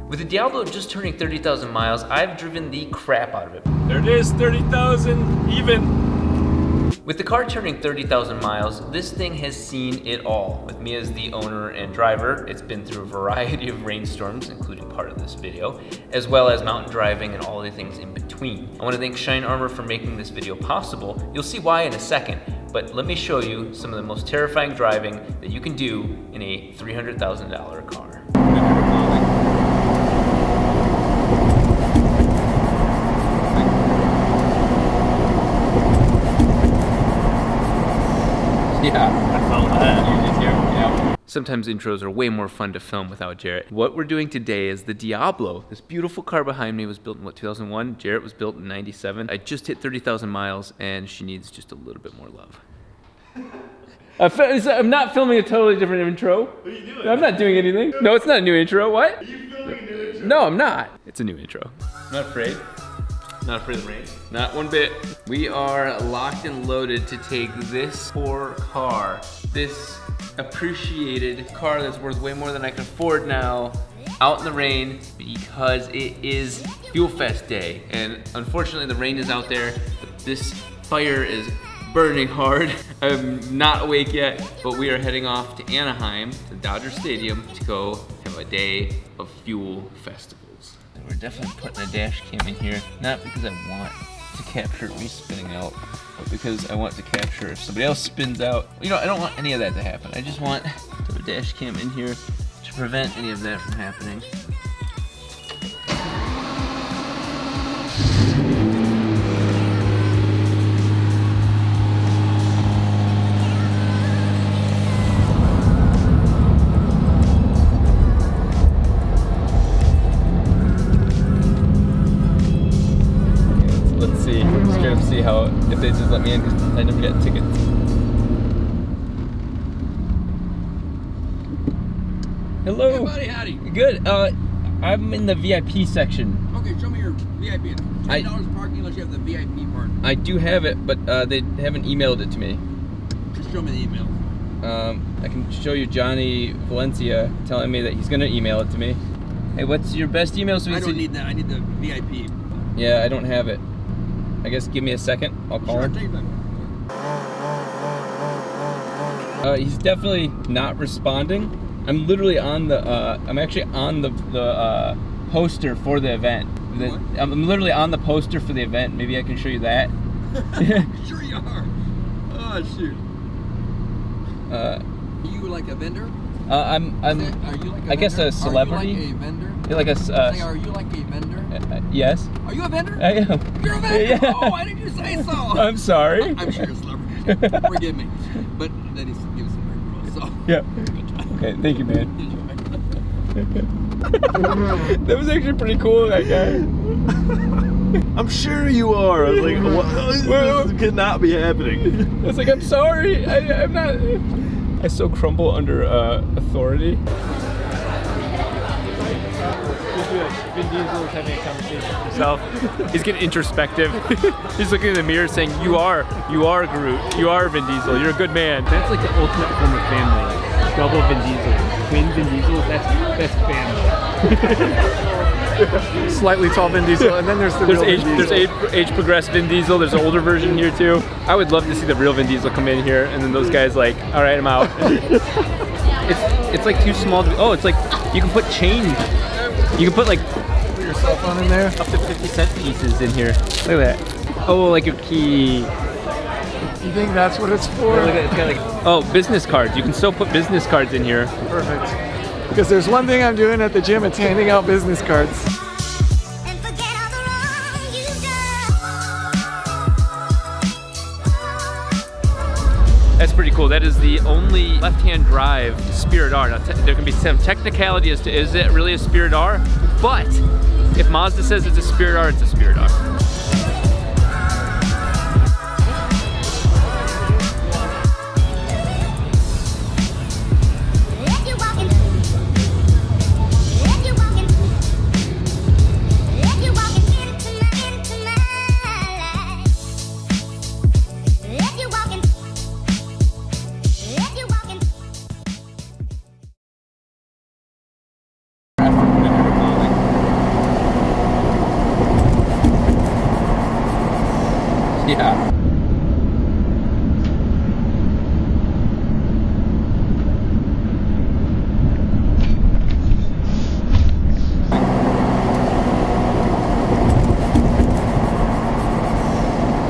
With the Diablo just turning 30,000 miles, I've driven the crap out of it. There it is, 30,000 even. With the car turning 30,000 miles, this thing has seen it all. With me as the owner and driver, it's been through a variety of rainstorms, including part of this video, as well as mountain driving and all the things in between. I want to thank Shine Armor for making this video possible. You'll see why in a second, but let me show you some of the most terrifying driving that you can do in a $300,000 car. Yeah, I found that. You did too. Yeah. Sometimes intros are way more fun to film without Jarrett. What we're doing today is the Diablo. This beautiful car behind me was built in, what, 2001? Jarrett was built in 97. I just hit 30,000 miles and she needs just a little bit more love. I'm not filming a totally different intro. What are you doing? I'm not doing anything. No, it's not a new intro. What? Are you filming a new intro? No, I'm not. It's a new intro. I'm not afraid. Not afraid of the rain. Not one bit. We are locked and loaded to take this poor car, this appreciated car that's worth way more than I can afford now, out in the rain because it is Fuel Fest day. And unfortunately the rain is out there, but this fire is burning hard. I'm not awake yet, but we are heading off to Anaheim, to Dodger Stadium, to go have a day of Fuel Festivals. We're definitely putting a dash cam in here, not because I want to capture me spinning out, but because I want to capture if somebody else spins out. You know, I don't want any of that to happen. I just want to have a dash cam in here to prevent any of that from happening. See how, if they just let me in, because I never got tickets. Hello. Hey buddy, howdy. Good. I'm in the VIP section. Okay, show me your VIP. $10 parking unless you have the VIP part. I do have it, but they haven't emailed it to me. Just show me the email. I can show you Johnny Valencia telling me that he's gonna email it to me. Hey, what's your best email? So I don't need that. I need the VIP. Yeah, I don't have it. I guess give me a second. I'll call him. Take your time. He's definitely not responding. I'm literally on the. I'm actually on the poster for the event. What? I'm literally on the poster for the event. Maybe I can show you that. Sure you are. Oh shoot. Are you like a vendor? Are you like I guess a celebrity. Are you like a vendor? You're like a. Say, are you like a vendor? Yes. Are you a vendor? I am. You're a vendor. Yeah. Oh, why didn't you say so? I'm sorry. I'm sure you're a celebrity. Forgive me, but that needs to give us some room. So. Yeah. Okay. Thank you, man. That was actually pretty cool. That guy. I'm sure you are. I was like, what? This cannot be happening. It's like, I'm sorry. I'm not. I so crumble under authority. Vin Diesel is having a conversation with himself. He's getting introspective. He's looking in the mirror saying, you are Groot. You are Vin Diesel. You're a good man. That's like the ultimate form of family. Double Vin Diesel. Twin Vin Diesel, that's family. Slightly tall Vin Diesel, and then there's the real Vin Diesel. There's age progressed Vin Diesel. There's an older version here too. I would love to see the real Vin Diesel come in here, and then those guys like, all right, I'm out. It's like too small to be, oh, it's like you can put change. You can put like Put your cell phone in there. up to 50-cent pieces in here. Look at that. Oh, like a key. You think that's what it's for? Look at, it's got like, oh, business cards. You can still put business cards in here. Perfect. Because there's one thing I'm doing at the gym, it's handing out business cards. That's pretty cool. That is the only left-hand drive Spirit R. Now, there can be some technicality as to is it really a Spirit R, but if Mazda says it's a Spirit R, it's a Spirit R. Yeah.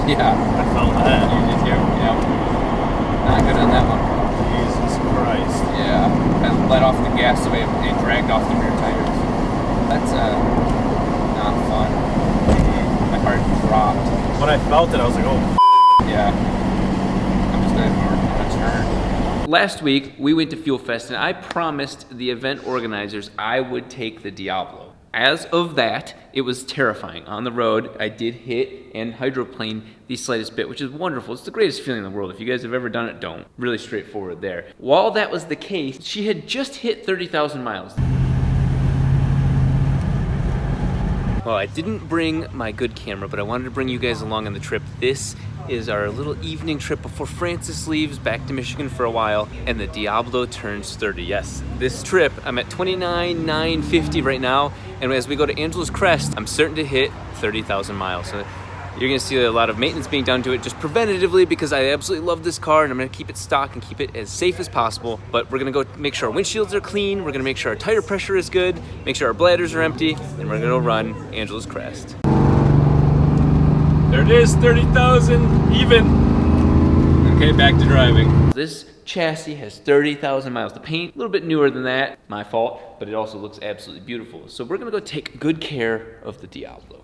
Yeah. I found that. You did too? Yeah. Not good on that one. Jesus Christ. Yeah. I let off the gas so it dragged off the rear tires. That's not fun. My heart dropped. When I felt it, I was like, oh. Yeah. I'm just gonna turn. Last week, we went to Fuel Fest, and I promised the event organizers I would take the Diablo. As of that, it was terrifying. On the road, I did hit and hydroplane the slightest bit, which is wonderful. It's the greatest feeling in the world. If you guys have ever done it, don't. Really straightforward there. While that was the case, she had just hit 30,000 miles. Well, I didn't bring my good camera, but I wanted to bring you guys along on the trip. This is our little evening trip before Francis leaves back to Michigan for a while and the Diablo turns 30. Yes, this trip, I'm at 29,950 right now, and as we go to Angeles Crest, I'm certain to hit 30,000 miles. So you're gonna see a lot of maintenance being done to it just preventatively because I absolutely love this car and I'm gonna keep it stock and keep it as safe as possible. But we're gonna go make sure our windshields are clean, we're gonna make sure our tire pressure is good, make sure our bladders are empty, and we're gonna run Angeles Crest. There it is, 30,000 even. Okay, back to driving. This chassis has 30,000 miles. The paint, a little bit newer than that, my fault, but it also looks absolutely beautiful. So we're gonna go take good care of the Diablo.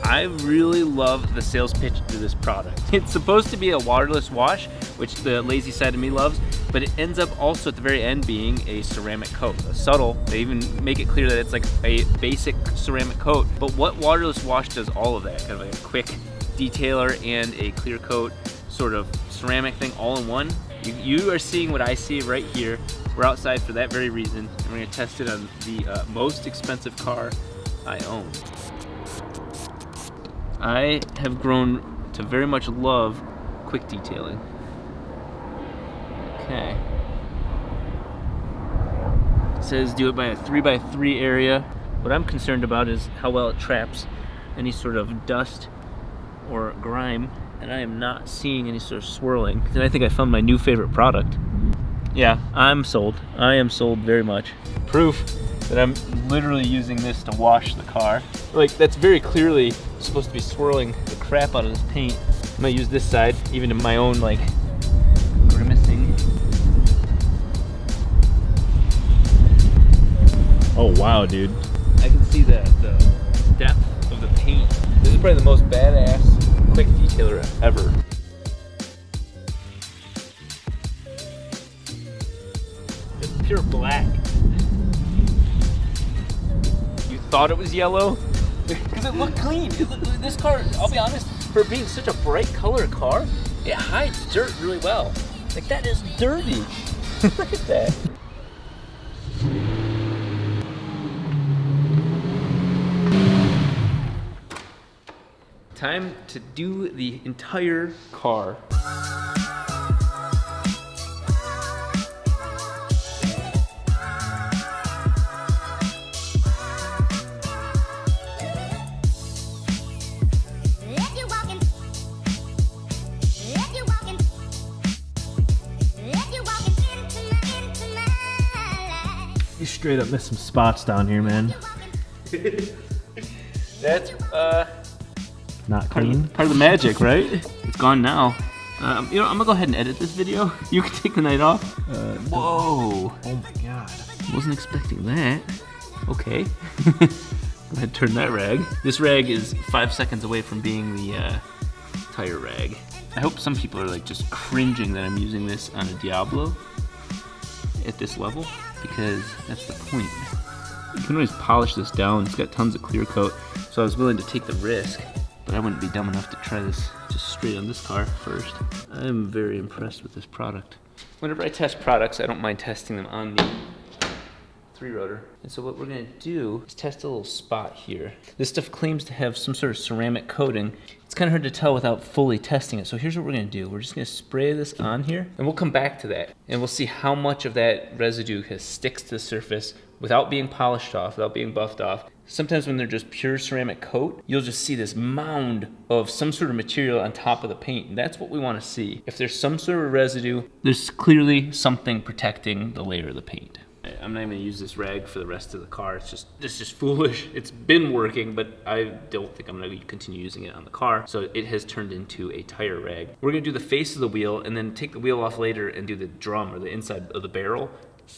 I really love the sales pitch to this product. It's supposed to be a waterless wash, which the lazy side of me loves, but it ends up also at the very end being a ceramic coat. A subtle, they even make it clear that it's like a basic ceramic coat, but what waterless wash does all of that? Kind of like a quick detailer and a clear coat sort of ceramic thing all in one. You are seeing what I see right here. We're outside for that very reason, and we're gonna test it on the most expensive car I own. I have grown to very much love quick detailing. Okay. It says do it by a 3x3 area. What I'm concerned about is how well it traps any sort of dust or grime, and I am not seeing any sort of swirling. And I think I found my new favorite product. Yeah, I'm sold. I am sold very much. Proof that I'm literally using this to wash the car. Like, that's very clearly supposed to be swirling the crap out of this paint. I'm gonna use this side, even in my own, like, grimacing. Oh wow, dude. I can see the depth of the paint. This is probably the most badass quick detailer ever. It's pure black. You thought it was yellow? Because it looked clean. This car, I'll be honest, for being such a bright color car, it hides dirt really well. Like, that is dirty. Look at that. Time to do the entire car. You straight up missed some spots down here, man. That's Not clean. part of the magic, right? It's gone now. You know, I'm gonna go ahead and edit this video. You can take the night off. Whoa! Oh my god. Wasn't expecting that. Okay. Go ahead and turn that rag. This rag is 5 seconds away from being the tire rag. I hope some people are like just cringing that I'm using this on a Diablo at this level, because that's the point. You can always polish this down. It's got tons of clear coat, so I was willing to take the risk, but I wouldn't be dumb enough to try this just straight on this car first. I'm very impressed with this product. Whenever I test products, I don't mind testing them on the 3-rotor. And so what we're gonna do is test a little spot here. This stuff claims to have some sort of ceramic coating. It's kind of hard to tell without fully testing it. So here's what we're gonna do. We're just gonna spray this on here, and we'll come back to that. And we'll see how much of that residue sticks to the surface without being polished off, without being buffed off. Sometimes when they're just pure ceramic coat, you'll just see this mound of some sort of material on top of the paint. And that's what we wanna see. If there's some sort of residue, there's clearly something protecting the layer of the paint. I'm not even gonna use this rag for the rest of the car. It's just foolish. It's been working, but I don't think I'm gonna continue using it on the car. So it has turned into a tire rag. We're gonna do the face of the wheel and then take the wheel off later and do the drum or the inside of the barrel.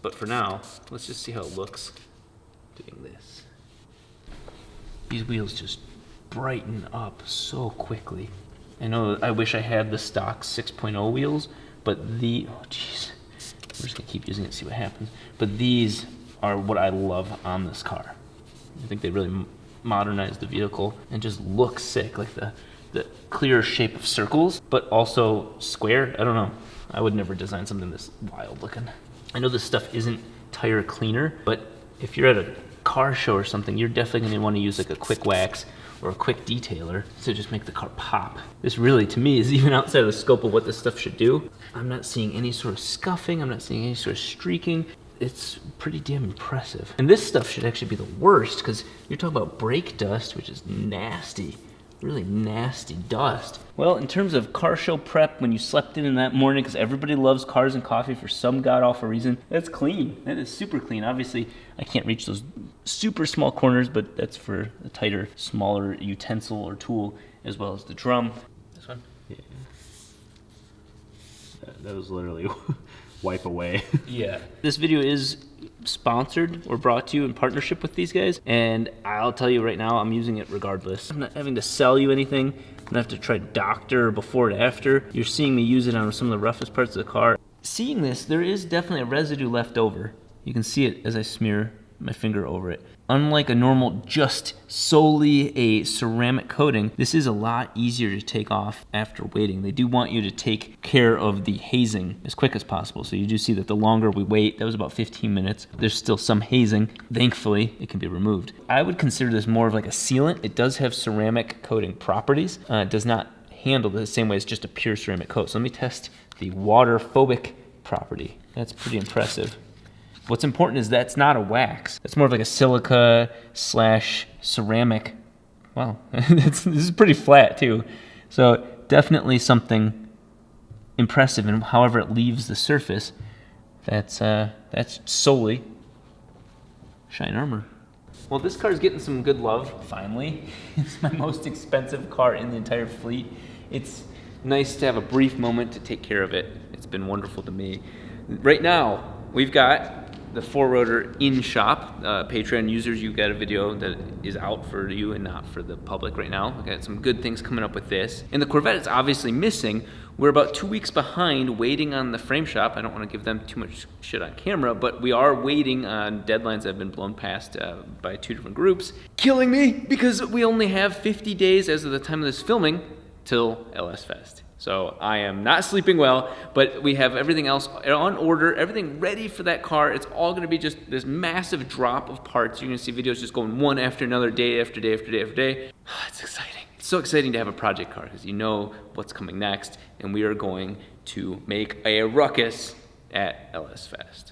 But for now, let's just see how it looks doing this. These wheels just brighten up so quickly. I know I wish I had the stock 6.0 wheels, but oh geez. We're just gonna keep using it and see what happens. But these are what I love on this car. I think they really modernized the vehicle and just look sick, like the clear shape of circles, but also square. I don't know. I would never design something this wild looking. I know this stuff isn't tire cleaner, but if you're at a car show or something, you're definitely gonna wanna use like a quick wax or a quick detailer to just make the car pop. This really, to me, is even outside of the scope of what this stuff should do. I'm not seeing any sort of scuffing. I'm not seeing any sort of streaking. It's pretty damn impressive. And this stuff should actually be the worst because you're talking about brake dust, which is nasty, really nasty dust. Well, in terms of car show prep, when you slept in that morning, because everybody loves cars and coffee for some god-awful reason, that's clean. That is super clean. Obviously, I can't reach those super small corners, but that's for a tighter, smaller utensil or tool, as well as the drum. This one? Yeah. That was literally wipe away. Yeah. This video is sponsored or brought to you in partnership with these guys, and I'll tell you right now, I'm using it regardless. I'm not having to sell you anything. I'm gonna have to try doctor before and after. You're seeing me use it on some of the roughest parts of the car. Seeing this, there is definitely a residue left over. You can see it as I smear my finger over it. Unlike a normal, just solely a ceramic coating, this is a lot easier to take off after waiting. They do want you to take care of the hazing as quick as possible. So you do see that the longer we wait, that was about 15 minutes, there's still some hazing. Thankfully, it can be removed. I would consider this more of like a sealant. It does have ceramic coating properties. It does not handle the same way as just a pure ceramic coat. So let me test the water phobic property. That's pretty impressive. What's important is that's not a wax. That's more of like a silica / ceramic. Wow, this is pretty flat too. So definitely something impressive, and however it leaves the surface, that's solely shine armor. Well, this car is getting some good love, finally. It's my most expensive car in the entire fleet. It's nice to have a brief moment to take care of it. It's been wonderful to me. Right now, we've got the 4-rotor in shop. Patreon users, you've got a video that is out for you and not for the public right now. We've got some good things coming up with this. And the Corvette is obviously missing. We're about 2 weeks behind waiting on the frame shop. I don't want to give them too much shit on camera, but we are waiting on deadlines that have been blown past by 2 different groups. Killing me because we only have 50 days as of the time of this filming till LS Fest. So I am not sleeping well, but we have everything else on order, everything ready for that car. It's all gonna be just this massive drop of parts. You're gonna see videos just going one after another, day after day after day after day. It's exciting. It's so exciting to have a project car because you know what's coming next, and we are going to make a ruckus at LS Fest.